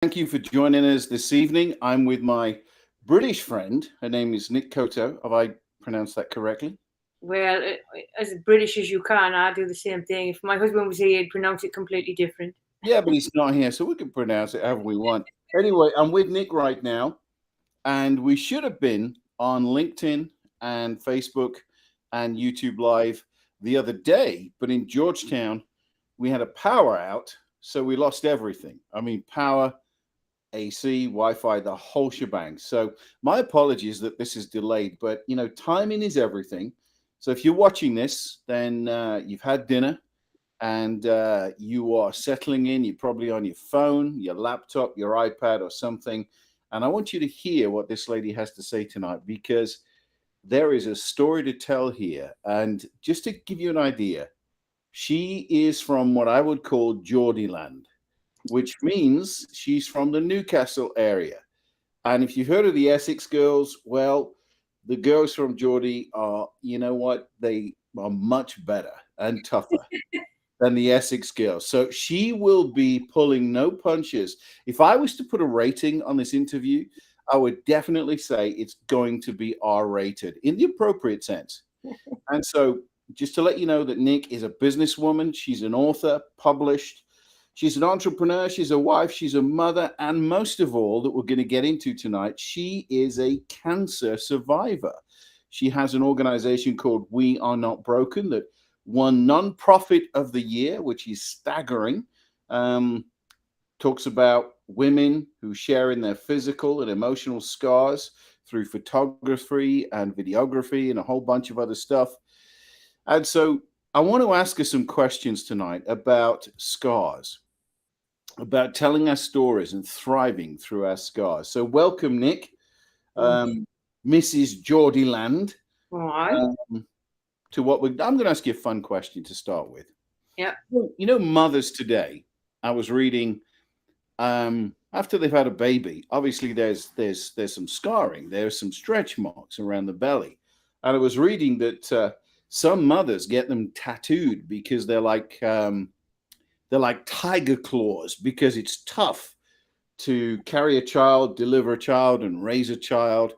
Thank you for joining us this evening. I'm with my British friend. Her name is Nick Koto. Have I pronounced that correctly? Well, as British as you can, I do the same thing. If my husband was here, he'd pronounce it completely different. Yeah, but he's not here, so we can pronounce it however we want. Anyway, I'm with Nick right now, and we should have been on LinkedIn and Facebook and YouTube Live the other day, but in Georgetown, we had a power out, so we lost everything. I mean, power, AC, Wi-Fi, the whole shebang. So my apologies that this is delayed, but timing is everything. So if you're watching this, then you've had dinner and you are settling in. You're probably on your phone, your laptop, your iPad, or something. And I want you to hear what this lady has to say tonight because there is a story to tell here. And just to give you an idea, she is from what I would call Geordieland, which means she's from the Newcastle area. And if you've heard of the Essex girls, well, the girls from Geordie are, you know what, they are much better and tougher than the Essex girls. So she will be pulling no punches. If I was to put a rating on this interview, I would definitely say it's going to be R rated in the appropriate sense. And so, just to let you know that Nick is a businesswoman, she's an author, published, she's an entrepreneur, she's a wife, she's a mother, and most of all, that we're going to get into tonight, she is a cancer survivor. She has an organization called We Are Not Broken that won Nonprofit of the Year, which is staggering. Um, Talks about women who share in their physical and emotional scars through photography and videography and a whole bunch of other stuff. And so I want to ask her some questions tonight about scars, about telling our stories and thriving through our scars. So welcome, Nick, Thank um, Mrs. Geordie Land, you. All right. um, to what I'm going to ask you a fun question to start with. Yep. Mothers today, I was reading after they've had a baby, obviously there's some scarring, there's some stretch marks around the belly, and I was reading that some mothers get them tattooed because they're like tiger claws because it's tough to carry a child, deliver a child, and raise a child.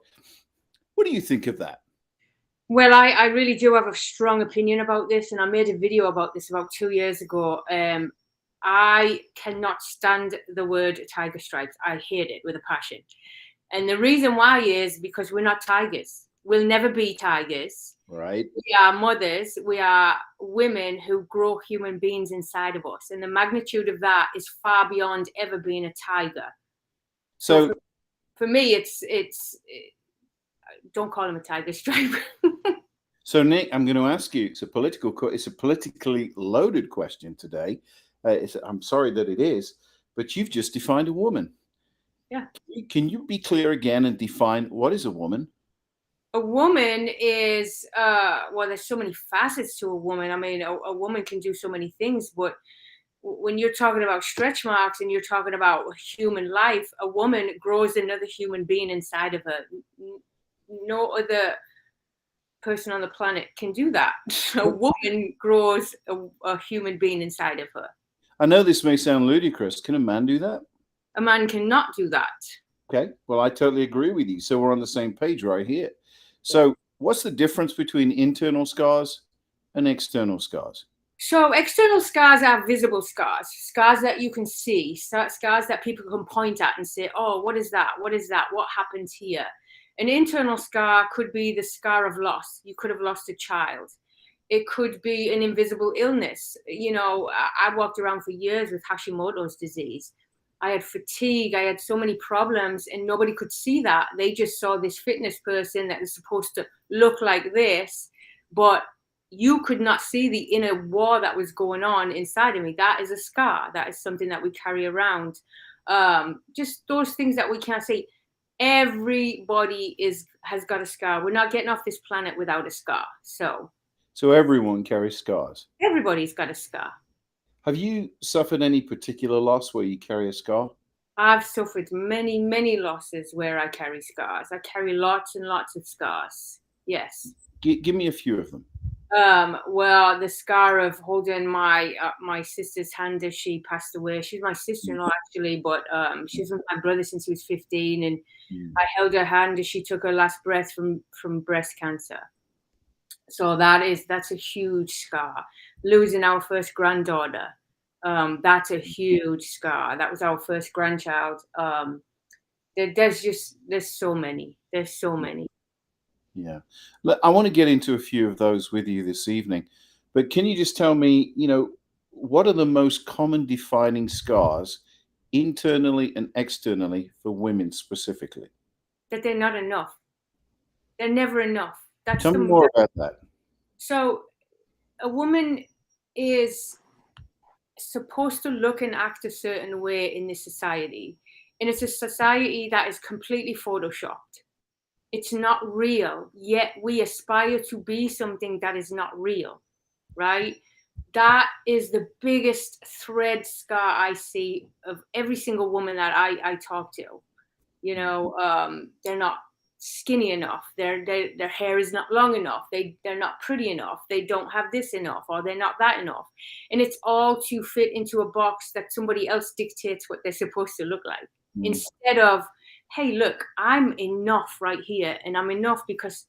What do you think of that? Well, I really do have a strong opinion about this, and I made a video about this about 2 years ago. I cannot stand the word tiger stripes. I hate it with a passion. And the reason why is because we're not tigers. We'll never be tigers. Right. We are mothers. We are women who grow human beings inside of us. And the magnitude of that is far beyond ever being a tiger. So So for me, don't call him a tiger stripe. so Nick, I'm going to ask you. It's a politically loaded question today. I'm sorry that it is, but you've just defined a woman. Yeah. Can you be clear again and define what is a woman? A woman is, well, there's so many facets to a woman. I mean, a woman can do so many things, but when you're talking about stretch marks and you're talking about human life, a woman grows another human being inside of her. No other person on the planet can do that. A woman grows a human being inside of her. I know this may sound ludicrous. Can a man do that? A man cannot do that. Okay. Well, I totally agree with you. So we're on the same page right here. So, what's the difference between internal scars and external scars? So external scars are visible scars, scars that you can see, scars that people can point at and say, oh, what is that? What is that? What happened here? An internal scar could be the scar of loss. You could have lost a child. It could be an invisible illness. You know, I walked around for years with Hashimoto's disease. I had fatigue. I had so many problems and nobody could see that. They just saw this fitness person that was supposed to look like this, but you could not see the inner war that was going on inside of me. That is a scar. That is something that we carry around. Just those things that we can't see. Everybody has got a scar. We're not getting off this planet without a scar. So everyone carries scars. Everybody's got a scar. Have you suffered any particular loss where you carry a scar? I've suffered many, many losses where I carry scars. I carry lots and lots of scars. Yes. Give me a few of them. Well, the scar of holding my sister's hand as she passed away. She's my sister-in-law actually, but she's with my brother since he was 15, and I held her hand as she took her last breath from breast cancer. So that's a huge scar. Losing our first granddaughter, that's a huge scar. That was our first grandchild. There's so many. There's so many. Yeah. Look, I want to get into a few of those with you this evening, but can you just tell me, what are the most common defining scars internally and externally for women specifically? That they're not enough. They're never enough. That's Tell me more about that. So a woman is supposed to look and act a certain way in this society. And it's a society that is completely photoshopped. It's not real, yet we aspire to be something that is not real, right? That is the biggest thread scar I see of every single woman that I talk to. They're not skinny enough. Their hair is not long enough. They're not pretty enough. They don't have this enough, or they're not that enough. And it's all to fit into a box that somebody else dictates what they're supposed to look like. Instead of, hey, look, I'm enough right here, and I'm enough because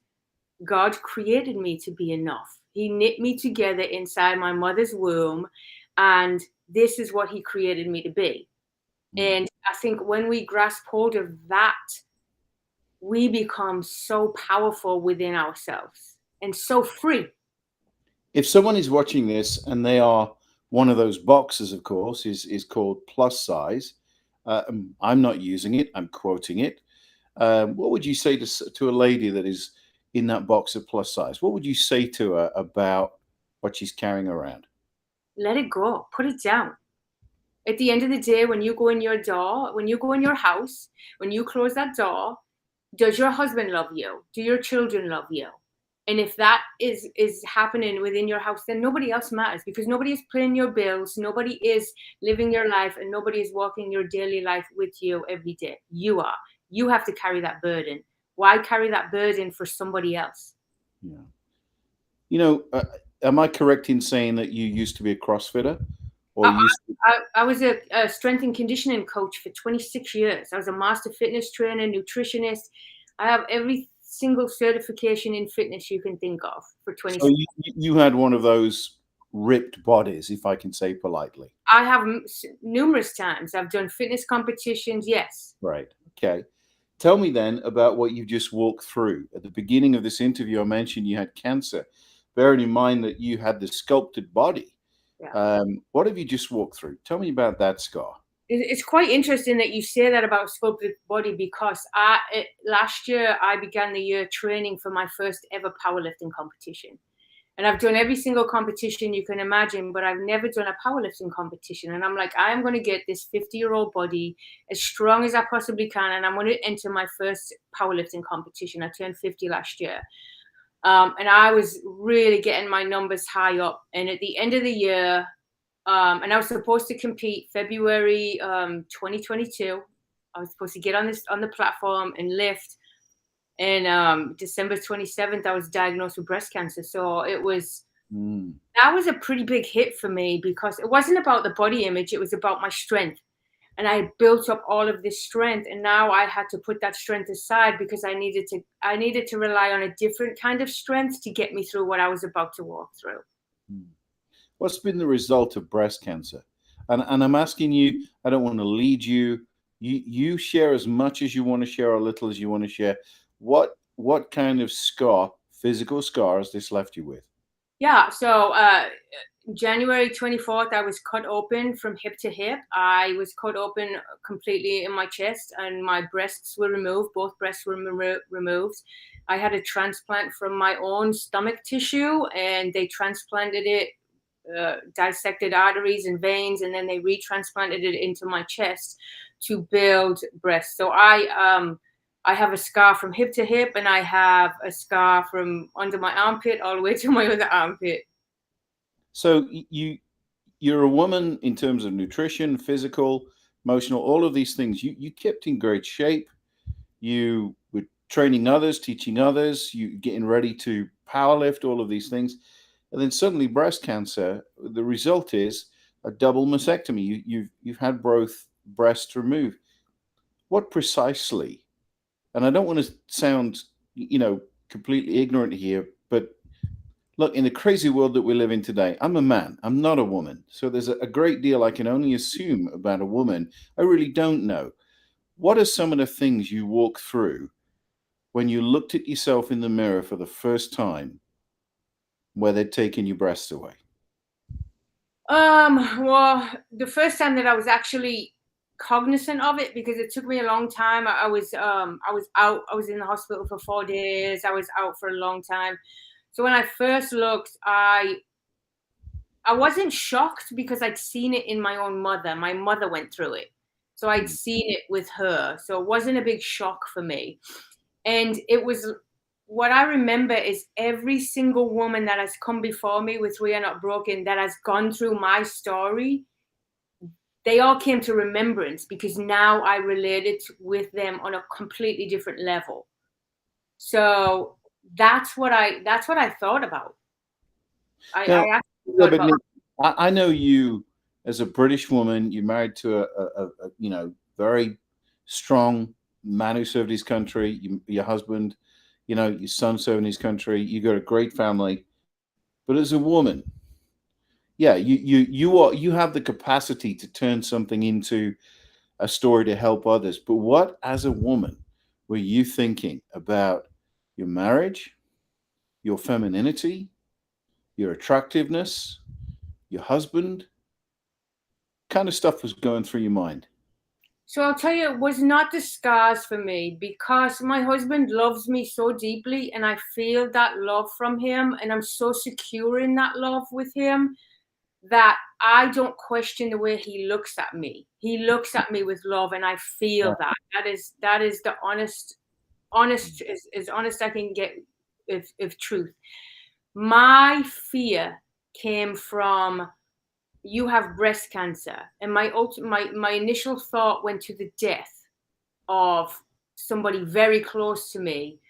God created me to be enough. He knit me together inside my mother's womb, and this is what he created me to be. And I think when we grasp hold of that, we become so powerful within ourselves and so free. If someone is watching this and they are one of those boxes, of course, is called plus size. I'm not using it. I'm quoting it. What would you say to a lady that is in that box of plus size? What would you say to her about what she's carrying around? Let it go. Put it down. At the end of the day, when you go in your door, when you go in your house, when you close that door, does your husband love you? Do your children love you? And if that is happening within your house, then nobody else matters, because nobody is paying your bills, nobody is living your life, and nobody is walking your daily life with you every day. You are. You have to carry that burden. Why carry that burden for somebody else? Yeah. Am I correct in saying that you used to be a CrossFitter? Or I was a strength and conditioning coach for 26 years. I was a master fitness trainer, nutritionist. I have every single certification in fitness you can think of for 26 So you had one of those ripped bodies, if I can say politely. I have numerous times. I've done fitness competitions, yes. Right. Okay. Tell me then about what you just walked through. At the beginning of this interview, I mentioned you had cancer. Bearing in mind that you had the sculpted body. Yeah. What have you just walked through? Tell me about that scar. It's quite interesting that you say that about sculpted body, because last year I began the year training for my first ever powerlifting competition. And I've done every single competition you can imagine, but I've never done a powerlifting competition. And I'm like, I am going to get this 50-year-old body as strong as I possibly can, and I'm going to enter my first powerlifting competition. I turned 50 last year. And I was really getting my numbers high up. And at the end of the year, and I was supposed to compete February 2022. I was supposed to get on the platform and lift. And December 27th, I was diagnosed with breast cancer. So it was that was a pretty big hit for me, because it wasn't about the body image. It was about my strength. And I built up all of this strength, and now I had to put that strength aside, because I needed to rely on a different kind of strength to get me through what I was about to walk through. What's been the result of breast cancer? And I'm asking you, I don't want to lead you. You share as much as you want to share, or little as you want to share. What kind of physical scar has this left you with? Yeah. So January 24th, I was cut open from hip to hip. I was cut open completely in my chest, and my breasts were removed. Both breasts were removed. I had a transplant from my own stomach tissue, and they transplanted it, dissected arteries and veins, and then they retransplanted it into my chest to build breasts. So I have a scar from hip to hip, and I have a scar from under my armpit all the way to my other armpit. So you're a woman in terms of nutrition, physical, emotional, all of these things. You kept in great shape. You were training others, teaching others, you getting ready to powerlift, all of these things. and then suddenly breast cancer. The result is a double mastectomy. You've had both breasts removed. What precisely? And I don't want to sound, completely ignorant here, but look, in the crazy world that we live in today, I'm a man, I'm not a woman. So there's a great deal I can only assume about a woman. I really don't know. What are some of the things you walk through when you looked at yourself in the mirror for the first time where they'd taken your breasts away? Well, the first time that I was actually cognizant of it, because it took me a long time. I was out. I was in the hospital for 4 days. I was out for a long time. So when I first looked, I wasn't shocked because I'd seen it in my own mother. My mother went through it, so I'd seen it with her. So it wasn't a big shock for me. And it was, what I remember is every single woman that has come before me with We Are Not Broken, that has gone through my story, they all came to remembrance because now I related with them on a completely different level. So that's what I thought about. I actually thought about. Nick, I know you as a British woman. You're married to a very strong man who served his country. Your husband, your son serving his country. You got a great family, but as a woman, yeah, you have the capacity to turn something into a story to help others. But what, as a woman, were you thinking about your marriage, your femininity, your attractiveness, your husband? Kind of stuff was going through your mind? So I'll tell you, it was not the scars for me because my husband loves me so deeply and I feel that love from him and I'm so secure in that love with him that I don't question the way he looks at me. He looks at me with love and I feel that. That is the honest as honest I can get if truth. My fear came from, you have breast cancer, and my initial thought went to the death of somebody very close to me,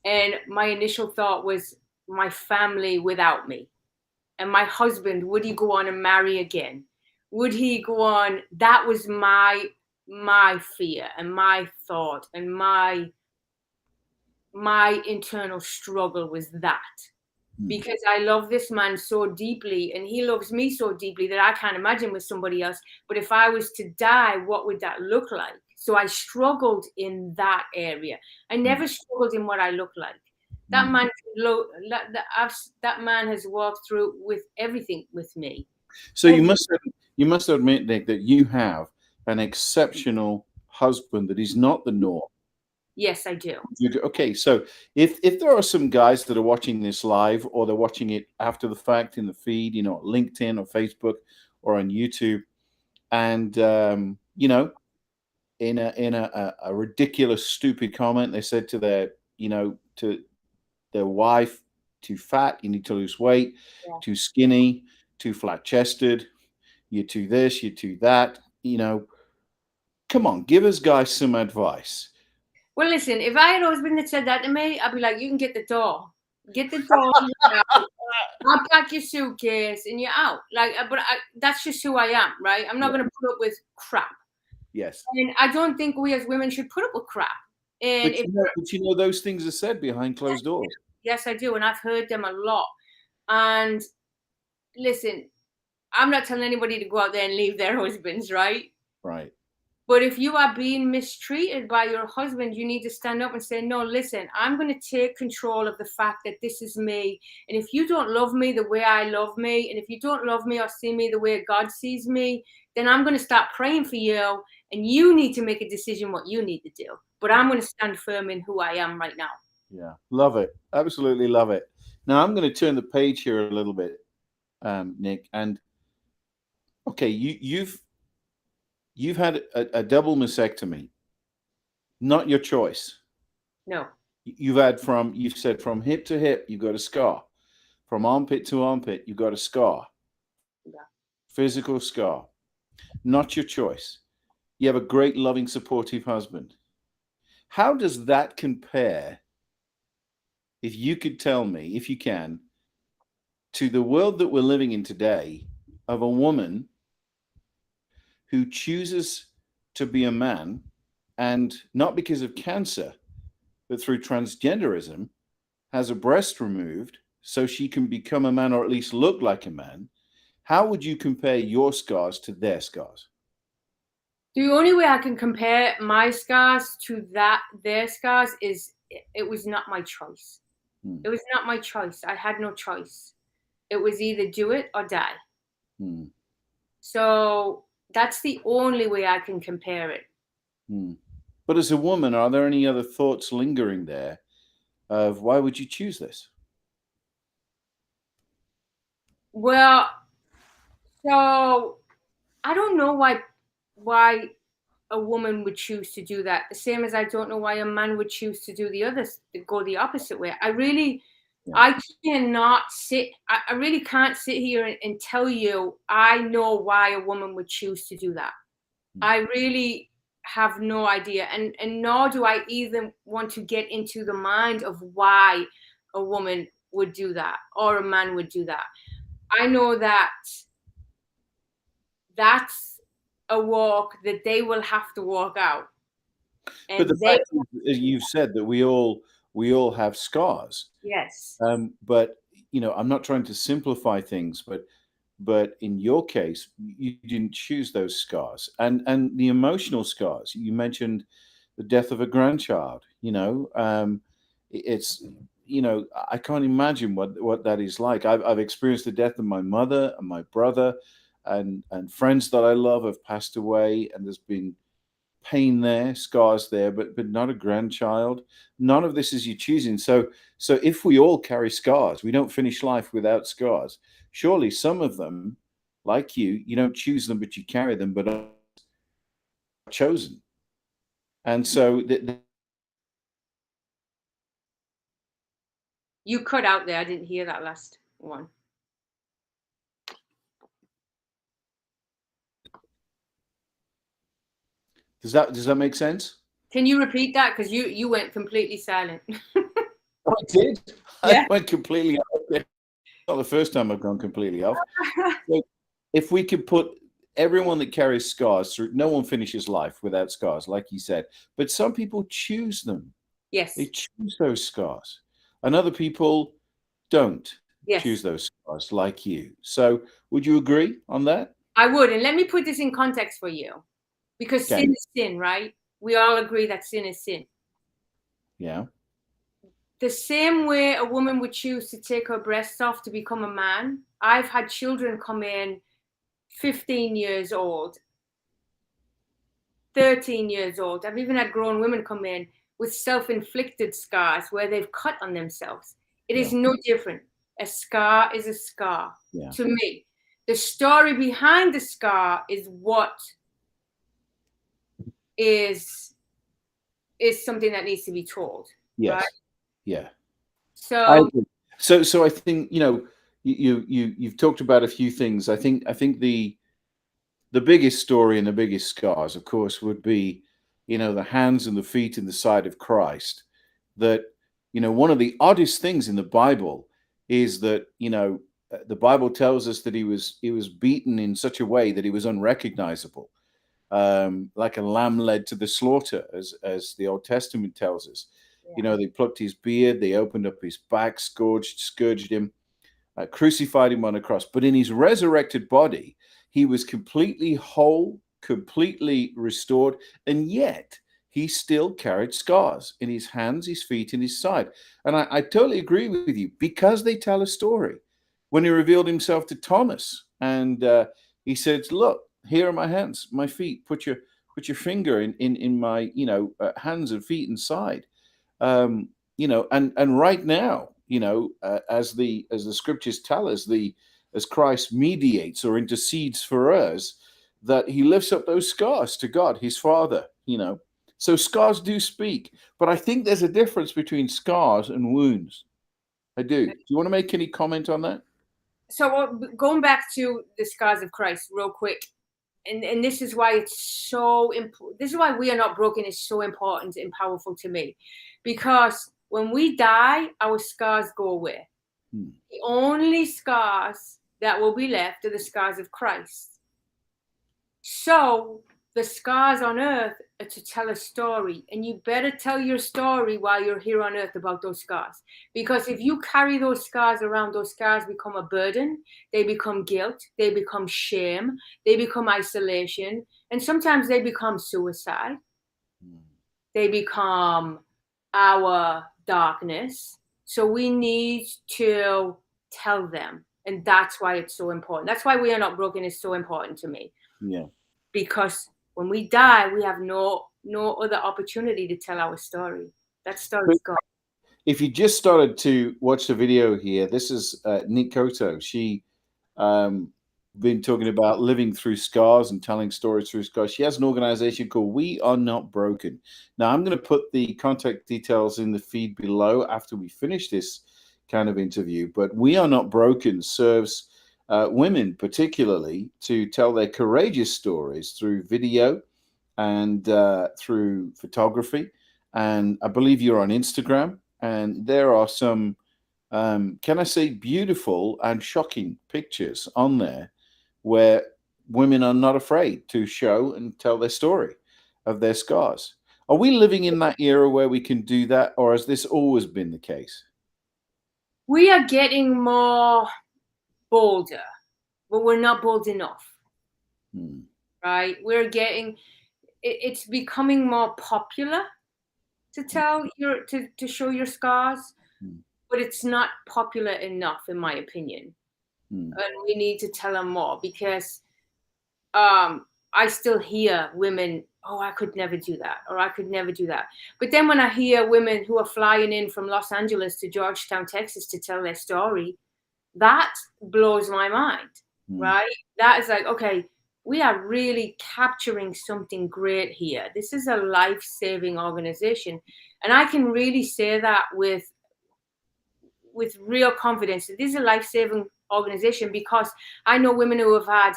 and my initial thought was my family without me, and my husband, would he go on and marry again? Would he go on? That was my fear and my thought and my internal struggle was that. Because I love this man so deeply and he loves me so deeply that I can't imagine with somebody else. But if I was to die, what would that look like? So I struggled in that area. I never struggled in what I look like. That man, that man has walked through with everything with me. So you must admit, Nick, that you have an exceptional husband that is not the norm. Yes, I do. Okay, so if there are some guys that are watching this live or they're watching it after the fact in the feed, LinkedIn or Facebook or on YouTube, and in a ridiculous, stupid comment, they said to their wife, "Too fat, you need to lose weight. Yeah. Too skinny, too flat chested. You're too this, you're too that." Come on, give us guys some advice. Well, listen, if I had a husband that said that to me, I'd be like, you can get the door. Get the door. I'll pack your suitcase and you're out. But that's just who I am, right? I'm not going to put up with crap. Yes. And I don't think we as women should put up with crap. And but those things are said behind closed doors. Yes, I do. And I've heard them a lot. And listen, I'm not telling anybody to go out there and leave their husbands, right? Right. But if you are being mistreated by your husband, you need to stand up and say, no, listen, I'm going to take control of the fact that this is me. And if you don't love me the way I love me, and if you don't love me or see me the way God sees me, then I'm going to start praying for you. And you need to make a decision what you need to do. But I'm going to stand firm in who I am right now. Yeah, love it. Absolutely love it. Now I'm going to turn the page here a little bit, Nick. And okay, you've had a double mastectomy. Not your choice. No. You've said from hip to hip, you've got a scar. From armpit to armpit, you've got a scar. Yeah. Physical scar. Not your choice. You have a great, loving, supportive husband. How does that compare? If you could tell me, if you can, to the world that we're living in today of a woman who chooses to be a man, and not because of cancer, but through transgenderism, has a breast removed so she can become a man or at least look like a man. How would you compare your scars to their scars? The only way I can compare my scars to their scars is it was not my choice. It was not my choice. I had no choice. It was either do it or die. So that's the only way I can compare it. But as a woman, are there any other thoughts lingering there of why would you choose this? Well, so I don't know why a woman would choose to do that. The same as I don't know why a man would choose to do go the opposite way. I cannot I really can't sit here and tell you I know why a woman would choose to do that. I really have no idea. And nor do I even want to get into the mind of why a woman would do that or a man would do that. I know that that's a walk that they will have to walk out. And but the fact is, you've said that we all have scars. Yes. But I'm not trying to simplify things, but in your case, you didn't choose those scars, and the emotional scars. You mentioned the death of a grandchild. It's I can't imagine what that is like. I've experienced the death of my mother and my brother, and friends that I love have passed away, and there's been pain there, scars there, but not a grandchild. None of this is you choosing. So if we all carry scars, we don't finish life without scars. Surely some of them, like you don't choose them, but you carry them, but are chosen. And so you cut out there. I didn't hear that last one. Does that make sense? Can you repeat that? Because you went completely silent. I did. Yeah. I went completely off. It's not the first time I've gone completely off. So if we could put everyone that carries scars through, no one finishes life without scars, like you said. But some people choose them. Yes. They choose those scars. And other people don't choose those scars, like you. So would you agree on that? I would. And let me put this in context for you. Because sin is sin, right? We all agree that sin is sin. Yeah. The same way a woman would choose to take her breasts off to become a man. I've had children come in 15 years old, 13 years old. I've even had grown women come in with self-inflicted scars where they've cut on themselves. It is no different. A scar is a scar to me. The story behind the scar is what is something that needs to be told. Yes. Right? Yeah. So I think you've talked about a few things. I think the biggest story and the biggest scars, of course, would be the hands and the feet and the side of Christ. That one of the oddest things in the Bible is that the Bible tells us that he was beaten in such a way that he was unrecognizable. Like a lamb led to the slaughter, as the Old Testament tells us. They plucked his beard, they opened up his back, scourged him, crucified him on a cross. But in his resurrected body, he was completely whole, completely restored, and yet he still carried scars in his hands, his feet, and his side. And I totally agree with you, because they tell a story. When he revealed himself to Thomas, and he said, "Look, here are my hands, my feet. Put your finger in my hands and feet and side." And right now, as the scriptures tell us, as Christ mediates or intercedes for us, that he lifts up those scars to God, his Father. So scars do speak, but I think there's a difference between scars and wounds. I do. Do you want to make any comment on that? So going back to the scars of Christ real quick, and this is why it's so important. This is why We Are Not Broken is so important and powerful to me, because when we die, our scars go away. Hmm. The only scars that will be left are the scars of Christ. So the scars on earth are to tell a story, and you better tell your story while you're here on earth about those scars. Because if you carry those scars around, those scars become a burden, they become guilt, they become shame, they become isolation, and sometimes they become suicide. They become our darkness. So we need to tell them. And that's why it's so important. That's why We Are Not Broken is so important to me. Yeah. Because when we die, we have no other opportunity to tell our story. That story's gone. If you just started to watch the video here, this is Nick Cotto. She been talking about living through scars and telling stories through scars. She has an organization called We Are Not Broken. Now, I'm going to put the contact details in the feed below after we finish this kind of interview. But We Are Not Broken serves women particularly to tell their courageous stories through video and through photography. And I believe you're on Instagram. And there are some, can I say, beautiful and shocking pictures on there where women are not afraid to show and tell their story of their scars. Are we living in that era where we can do that, or has this always been the case? We are getting more bolder, but we're not bold enough. Right? It's becoming more popular to tell to show your scars, but it's not popular enough, in my opinion. And we need to tell them more, because I still hear women, oh, I could never do that, or I could never do that. But then when I hear women who are flying in from Los Angeles to Georgetown, Texas to tell their story, that blows my mind, right? That is like, okay, we are really capturing something great here. This is a life-saving organization. And I can really say that with real confidence. This is a life-saving organization, because I know women who have had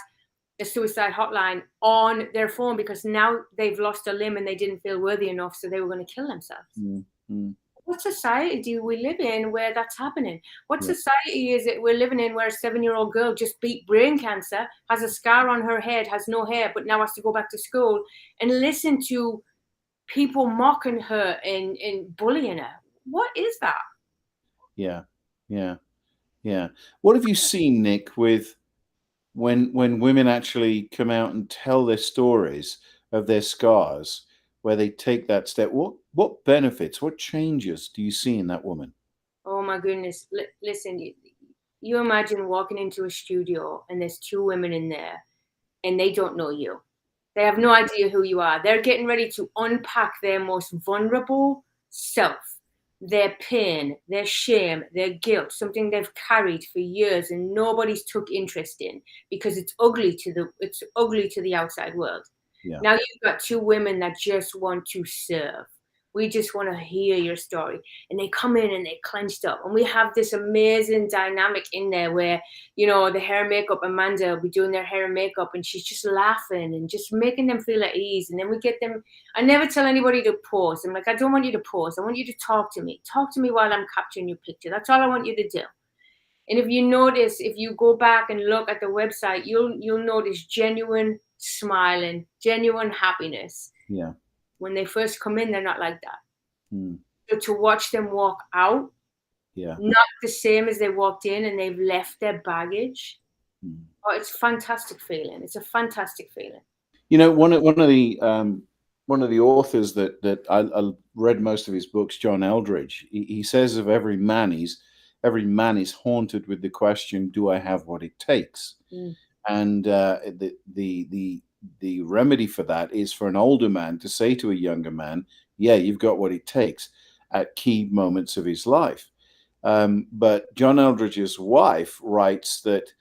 a suicide hotline on their phone because now they've lost a limb and they didn't feel worthy enough, so they were going to kill themselves. What society do we live in where that's happening? What society is it we're living in where a 7-year-old girl just beat brain cancer, has a scar on her head, has no hair, but now has to go back to school and listen to people mocking her and bullying her? What is that? Yeah. What have you seen, Nick, with when women actually come out and tell their stories of their scars, where they take that step? What benefits, what changes do you see in that woman? Oh my goodness. Listen, you imagine walking into a studio and there's two women in there and they don't know you. They have no idea who you are. They're getting ready to unpack their most vulnerable self, their pain, their shame, their guilt, something they've carried for years and nobody's took interest in because it's ugly to the outside world. Yeah. Now you've got two women that just want to serve. We just want to hear your story. And they come in and they clenched up. And we have this amazing dynamic in there where, the hair and makeup, Amanda will be doing their hair and makeup and she's just laughing and just making them feel at ease. And then we get them. I never tell anybody to pause. I'm like, I don't want you to pause. I want you to talk to me. Talk to me while I'm capturing your picture. That's all I want you to do. And if you notice, if you go back and look at the website, you'll notice genuine smiling, genuine happiness. Yeah. When they first come in, they're not like that. So to watch them walk out, not the same as they walked in and they've left their baggage. Oh, it's a fantastic feeling. It's a fantastic feeling. One of the authors that I read most of his books, John Eldridge, he says of every man is haunted with the question, do I have what it takes? And the remedy for that is for an older man to say to a younger man, yeah, you've got what it takes at key moments of his life. But John Eldridge's wife writes that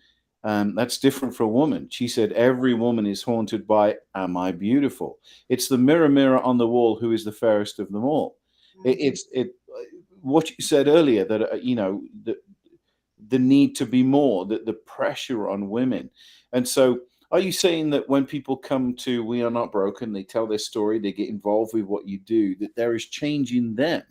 that's different for a woman. She said, every woman is haunted by, am I beautiful? It's the mirror on the wall, who is the fairest of them all. It's what you said earlier, that, the need to be more, the pressure on women. And so are you saying that when people come to We Are Not Broken, they tell their story, they get involved with what you do, that there is change in them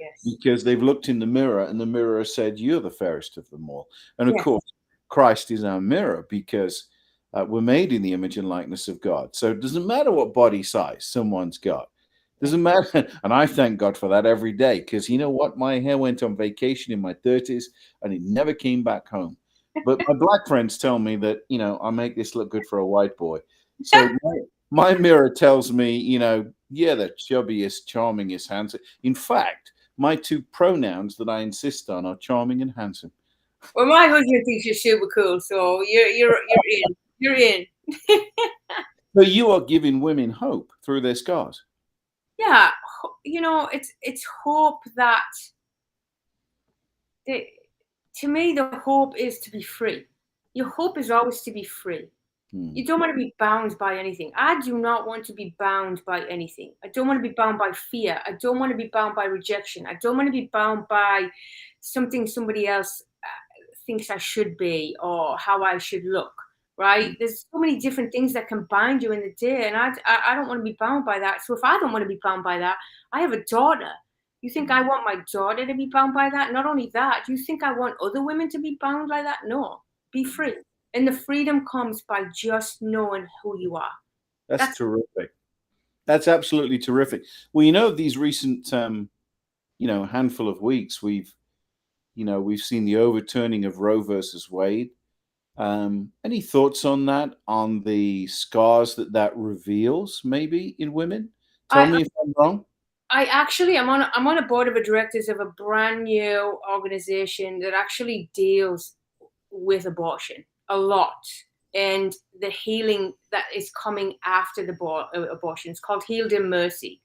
Yes. because they've looked in the mirror and the mirror has said, "You're the fairest of them all." And of Yes. course, Christ is our mirror because we're made in the image and likeness of God. So it doesn't matter what body size someone's got. Doesn't matter. And I thank God for that every day, because you know what? My hair went on vacation in my 30s and it never came back home. But my black friends tell me that, I make this look good for a white boy. So my mirror tells me, yeah, the chubbiest, charmingest, handsome. In fact, my two pronouns that I insist on are charming and handsome. Well, my husband thinks you're super cool, so you're in. You're in. So you are giving women hope through their scars. Yeah, it's hope that to me the hope is to be free. Your hope is always to be free. You don't want to be bound by anything. I do not want to be bound by anything. I don't want to be bound by fear. I don't want to be bound by rejection. I don't want to be bound by something somebody else thinks I should be or how I should look. Right? There's so many different things that can bind you in the day, and I don't want to be bound by that. So if I don't want to be bound by that, I have a daughter. You think I want my daughter to be bound by that? Not only that, do you think I want other women to be bound like that? No. Be free. And the freedom comes by just knowing who you are. That's terrific. That's absolutely terrific. Well, these recent, handful of weeks, we've seen the overturning of Roe versus Wade. Any thoughts on that, on the scars that reveals maybe in women? Tell me if I'm wrong. I'm on a board of directors of a brand new organization that actually deals with abortion a lot and the healing that is coming after the abortion. It's called Healed in Mercy.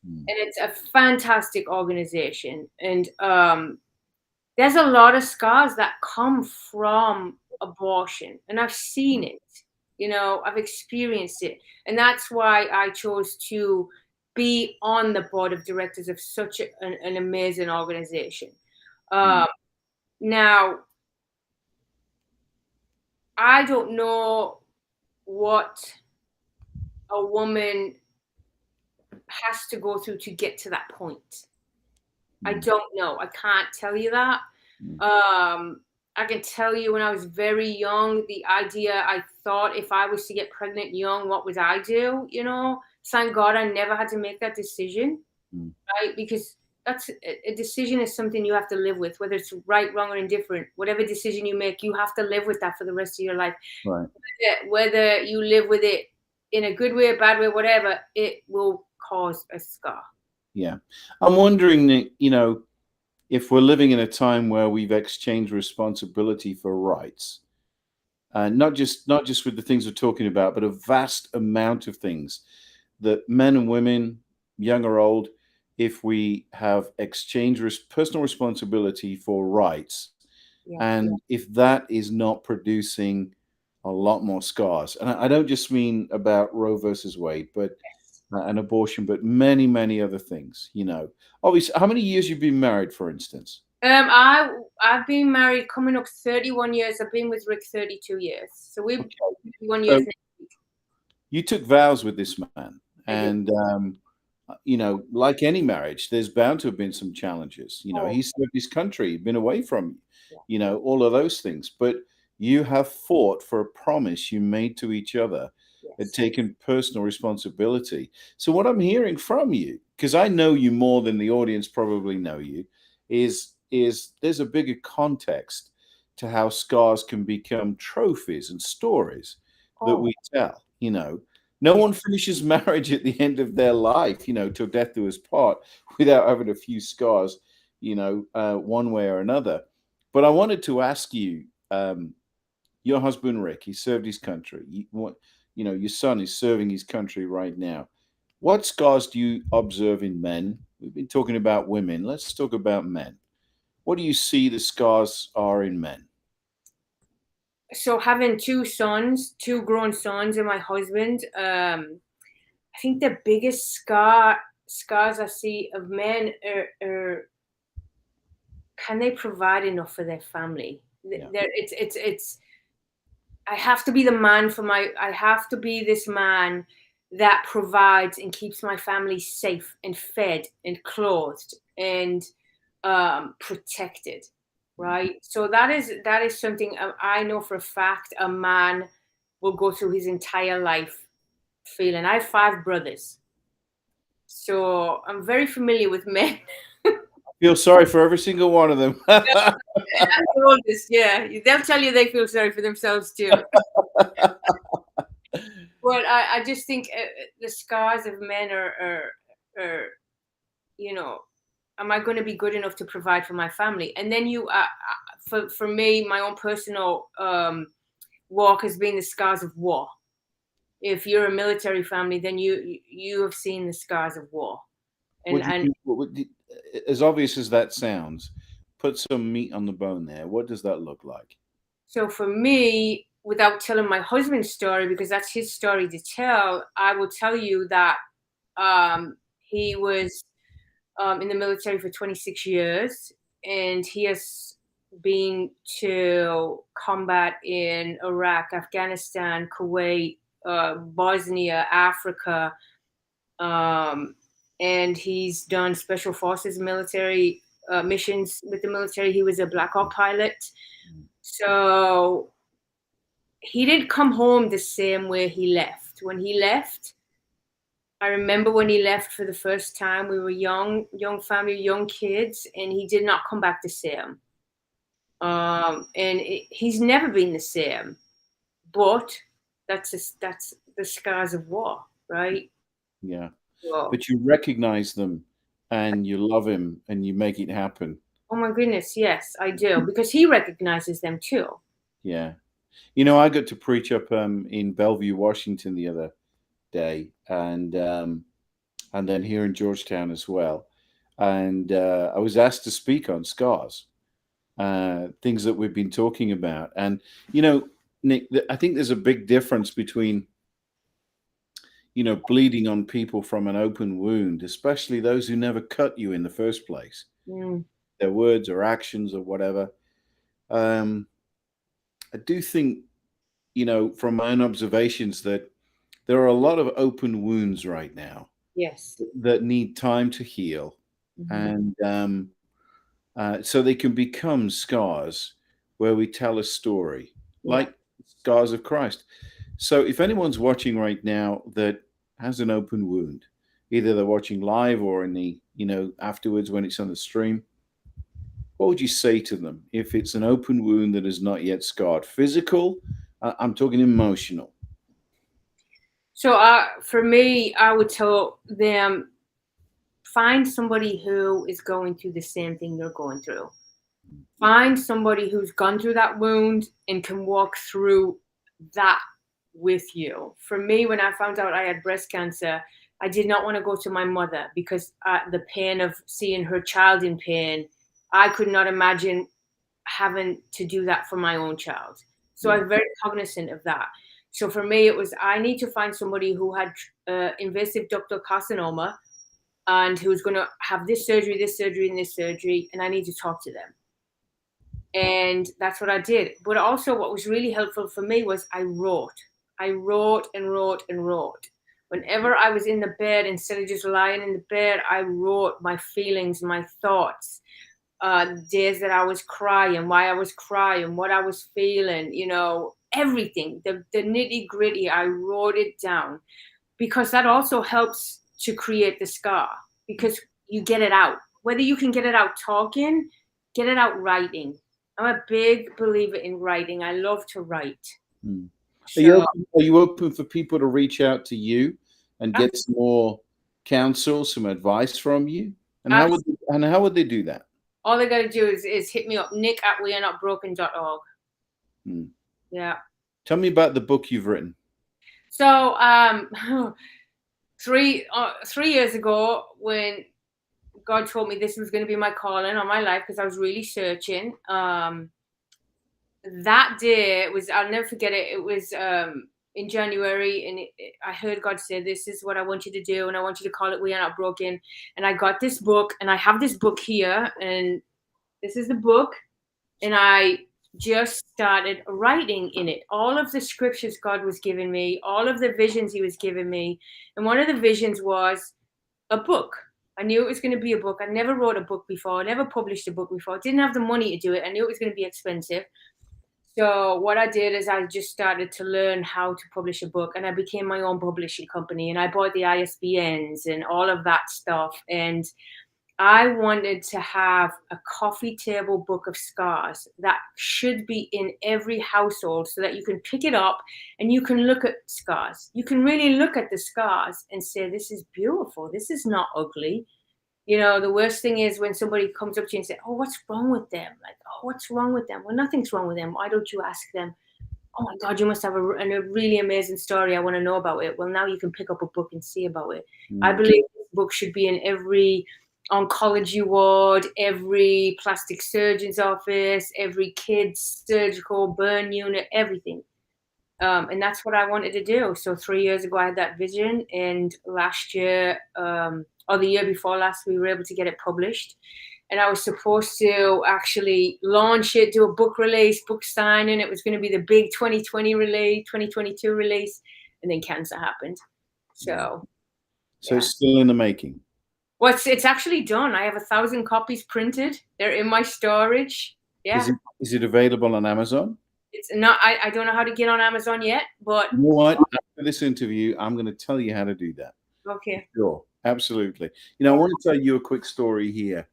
And it's a fantastic organization. And there's a lot of scars that come from abortion. And I've seen it, I've experienced it. And that's why I chose to be on the board of directors of such an amazing organization. Now, I don't know what a woman has to go through to get to that point. I don't know. I can't tell you that. I can tell you when I was very young, the idea I thought if I was to get pregnant young, what would I do? Thank God I never had to make that decision, right? Because that's a decision is something you have to live with, whether it's right, wrong, or indifferent. Whatever decision you make, you have to live with that for the rest of your life. Right. Whether you live with it in a good way, a bad way, whatever, it will cause a scar. Yeah. I'm wondering, if we're living in a time where we've exchanged responsibility for rights, not just with the things we're talking about, but a vast amount of things that men and women, young or old, if we have exchanged personal responsibility for rights, and if that is not producing a lot more scars, and I don't just mean about Roe versus Wade, but an abortion, but many, many other things. Obviously, how many years you've been married, for instance? I've been married coming up 31 years. I've been with Rick 32 years. So we've 31 years. You took vows with this man, and like any marriage, there's bound to have been some challenges. He served his country, been away from, all of those things. But you have fought for a promise you made to each other, and taken personal responsibility. So what I'm hearing from you, because I know you more than the audience probably know you, is there's a bigger context to how scars can become trophies and stories that we tell. No one finishes marriage at the end of their life, till death do us part, without having a few scars, one way or another. But I wanted to ask you, your husband, Rick, he served his country. Your son is serving his country right now. What scars do you observe in men? We've been talking about women. Let's talk about men. What do you see the scars are in men? So having two grown sons, and my husband, I think the biggest scars I see of men are can they provide enough for their family? It's I have to be the man I have to be this man that provides and keeps my family safe and fed and clothed and protected, right? So that is something I know for a fact a man will go through his entire life feeling. I have 5 brothers, so I'm very familiar with men. Feel sorry for every single one of them. I'm the oldest, yeah. They'll tell you they feel sorry for themselves too. But I just think the scars of men are, you know, am I going to be good enough to provide for my family? And then for me, my own personal walk has been the scars of war. If you're a military family, then you have seen the scars of war. As obvious as that sounds, put some meat on the bone there. What does that look like? So for me, without telling my husband's story, because that's his story to tell, I will tell you that he was in the military for 26 years, and he has been to combat in Iraq, Afghanistan, Kuwait, Bosnia, Africa, and he's done special forces military missions with the military. He was a Black Hawk pilot. So he didn't come home the same way he left. When he left, I remember when he left for the first time, we were young family, young kids, and he did not come back the same. He's never been the same. But that's the scars of war, right? Yeah. Well, But you recognize them and you love him and you make it happen. oh my goodness, yes, I do, because he recognizes them too. Yeah. You know, I got to preach up in Bellevue, Washington the other day, and then here in Georgetown as well. And I was asked to speak on scars, things that we've been talking about. And, you know, Nick, I think there's a big difference between, you know, bleeding on people from an open wound, especially those who never cut you in the first place, their words or actions or whatever. I do think, you know, from my own observations, that there are a lot of open wounds right now. Yes. That need time to heal. And so they can become scars where we tell a story, like scars of Christ. So if anyone's watching right now that has an open wound, either they're watching live or in the, you know, afterwards when it's on the stream, what would you say to them if it's an open wound that is not yet scarred? Physical, I'm talking emotional. So for me, I would tell them, find somebody who is going through the same thing you're going through. Find somebody who's gone through that wound and can walk through that with you. For me, when I found out I had breast cancer, I did not want to go to my mother because the pain of seeing her child in pain, I could not imagine having to do that for my own child. So I was very cognizant of that. So for me, it was, I need to find somebody who had invasive ductal carcinoma and who's going to have this surgery, and this surgery, and I need to talk to them. And that's what I did. But also what was really helpful for me was I wrote and wrote. Whenever I was in the bed, instead of just lying in the bed, I wrote my feelings, my thoughts, days that I was crying, why I was crying, what I was feeling, you know, everything, the nitty gritty, I wrote it down, because that also helps to create the scar, because you get it out. Whether you can get it out talking, get it out writing. I'm a big believer in writing. I love to write. So, are you open for people to reach out to you and get some more counsel, some advice from you? And how would they do that? All they got to do is hit me up, nick@wearenotbroken.org. Yeah. Tell me about the book you've written. So 3 years ago, when God told me this was going to be my calling on my life, because I was really searching, that day was, I'll never forget it. It was in January, and I heard God say, this is what I want you to do, and I want you to call it We Are Not Broken. And I got this book, and I have this book here, and this is the book, and I just started writing in it. All of the scriptures God was giving me, all of the visions he was giving me. And one of the visions was a book. I knew it was going to be a book. I never wrote a book before. I never published a book before. I didn't have the money to do it. I knew it was going to be expensive. So what I did is I just started to learn how to publish a book, and I became my own publishing company, and I bought the ISBNs and all of that stuff. And I wanted to have a coffee table book of scars that should be in every household so that you can pick it up and you can look at scars. You can really look at the scars and say, this is beautiful. This is not ugly. You know, the worst thing is when somebody comes up to you and says, oh, what's wrong with them? Like, oh, what's wrong with them? Well, nothing's wrong with them. Why don't you ask them? Oh my God, you must have a really amazing story. I want to know about it. Well, now you can pick up a book and see about it. I believe this book should be in every oncology ward, every plastic surgeon's office, every kid's surgical burn unit, everything. And that's what I wanted to do. So 3 years ago, I had that vision. And last year, or the year before last, we were able to get it published. And I was supposed to actually launch it, do a book release, book signing. It was going to be the big 2020 release, 2022 release. And then cancer happened. So It's still in the making. Well, it's actually done. I have 1,000 copies printed. They're in my storage. Yeah. Is it available on Amazon? It's not. I don't know how to get on Amazon yet, but you know what? After this interview, I'm going to tell you how to do that. Okay. Sure, absolutely. You know, I want to tell you a quick story here.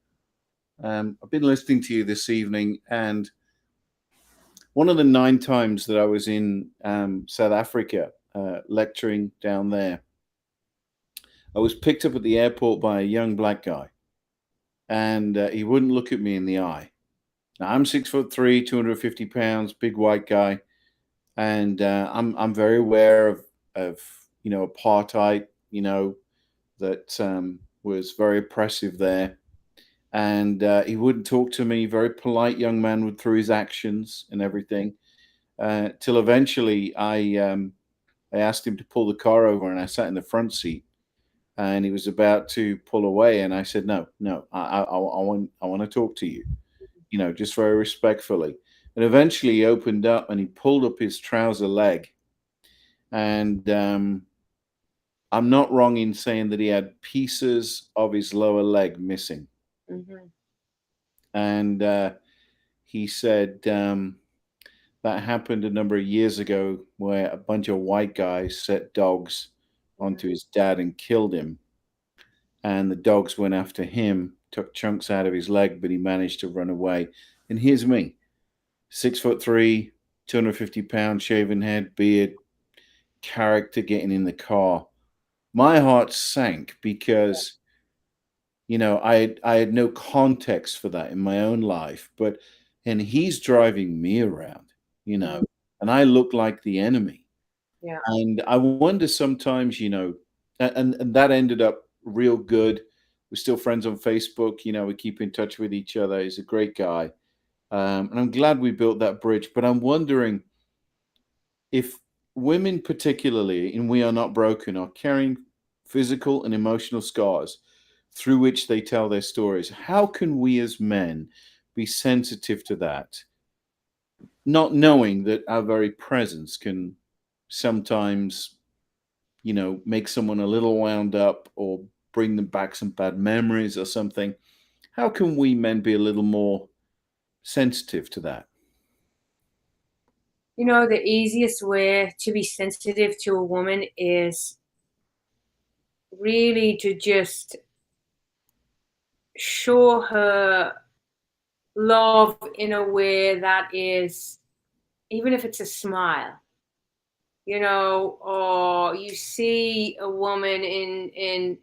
I've been listening to you this evening, and one of the 9 times that I was in South Africa lecturing down there, I was picked up at the airport by a young black guy, and he wouldn't look at me in the eye. Now, I'm 6'3", 250 pounds, big white guy, and I'm very aware of you know, apartheid, you know, that was very oppressive there. And he wouldn't talk to me. Very polite young man would through his actions and everything. Till eventually I asked him to pull the car over, and I sat in the front seat. And he was about to pull away, and I said, "No, I want to talk to you, you know, just very respectfully." And eventually, he opened up and he pulled up his trouser leg, and I'm not wrong in saying that he had pieces of his lower leg missing. Mm-hmm. And he said that happened a number of years ago, where a bunch of white guys set dogs onto his dad and killed him. And the dogs went after him, took chunks out of his leg, but he managed to run away. And here's me, 6'3", 250 pound, shaven head, beard, character, getting in the car. My heart sank because, you know, I had no context for that in my own life, and he's driving me around, you know, and I look like the enemy. Yeah. And I wonder sometimes, you know, and that ended up real good. We're still friends on Facebook. You know, we keep in touch with each other. He's a great guy. And I'm glad we built that bridge. But I'm wondering if women, particularly in We Are Not Broken, are carrying physical and emotional scars through which they tell their stories. How can we as men be sensitive to that, not knowing that our very presence can sometimes, you know, make someone a little wound up or bring them back some bad memories or something? How can we men be a little more sensitive to that? You know, the easiest way to be sensitive to a woman is really to just show her love in a way that is, even if it's a smile, you know, or you see a woman in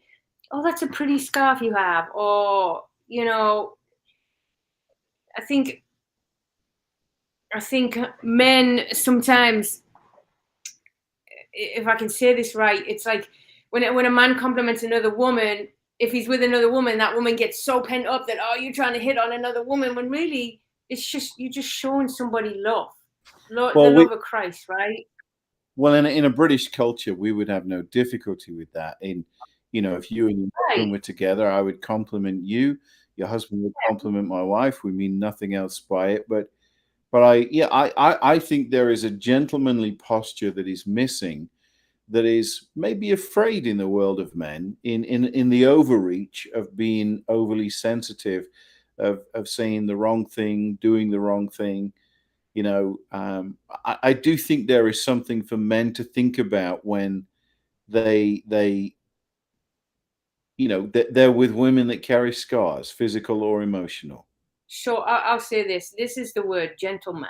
oh, that's a pretty scarf you have, or, you know, I think men sometimes, if I can say this right, it's like when a man compliments another woman, if he's with another woman, that woman gets so pent up that, oh, you're trying to hit on another woman, when really it's just, you're just showing somebody love, the love of Christ, right? Well, in a British culture, we would have no difficulty with that. In, you know, if you and your husband were together, I would compliment you. Your husband would compliment my wife. We mean nothing else by it. But I think there is a gentlemanly posture that is missing, that is maybe afraid in the world of men, in the overreach of being overly sensitive, of saying the wrong thing, doing the wrong thing. I do think there is something for men to think about when they they're with women that carry scars, physical or emotional. So I'll say this. This is the word gentleman.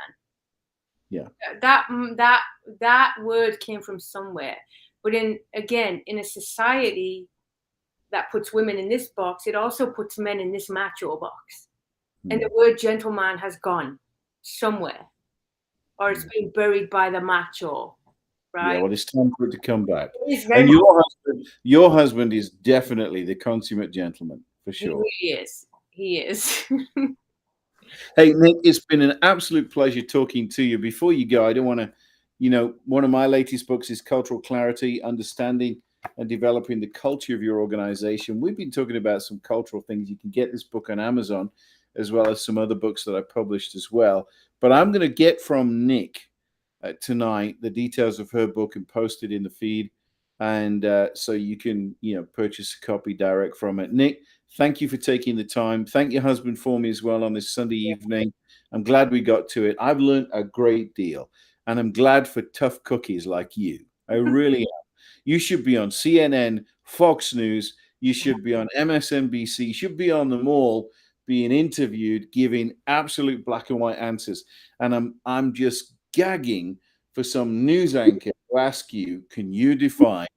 Yeah. That word came from somewhere. But in a society that puts women in this box, it also puts men in this macho box. And the word gentleman has gone somewhere, or it's been buried by the macho. Right? Yeah, well, it's time for it to come back. And your husband is definitely the consummate gentleman, for sure. He really is. He is. Hey, Nick, it's been an absolute pleasure talking to you. Before you go, I don't want to, one of my latest books is Cultural Clarity, Understanding and Developing the Culture of Your Organization. We've been talking about some cultural things. You can get this book on Amazon, as well as some other books that I published as well. But I'm going to get from Nick tonight the details of her book and post it in the feed. And so you can, purchase a copy direct from it. Nick, thank you for taking the time. Thank your husband for me as well on this Sunday evening. I'm glad we got to it. I've learned a great deal, and I'm glad for tough cookies like you. I really am. You should be on CNN, Fox News. You should be on MSNBC. You should be on them all, being interviewed, giving absolute black and white answers. And I'm just gagging for some news anchor to ask you, can you define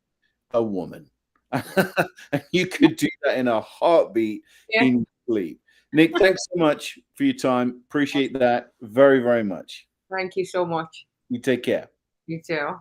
a woman? And you could do that in a heartbeat in sleep. Nick, thanks so much for your time. Appreciate that very, very much. Thank you so much. You take care. You too.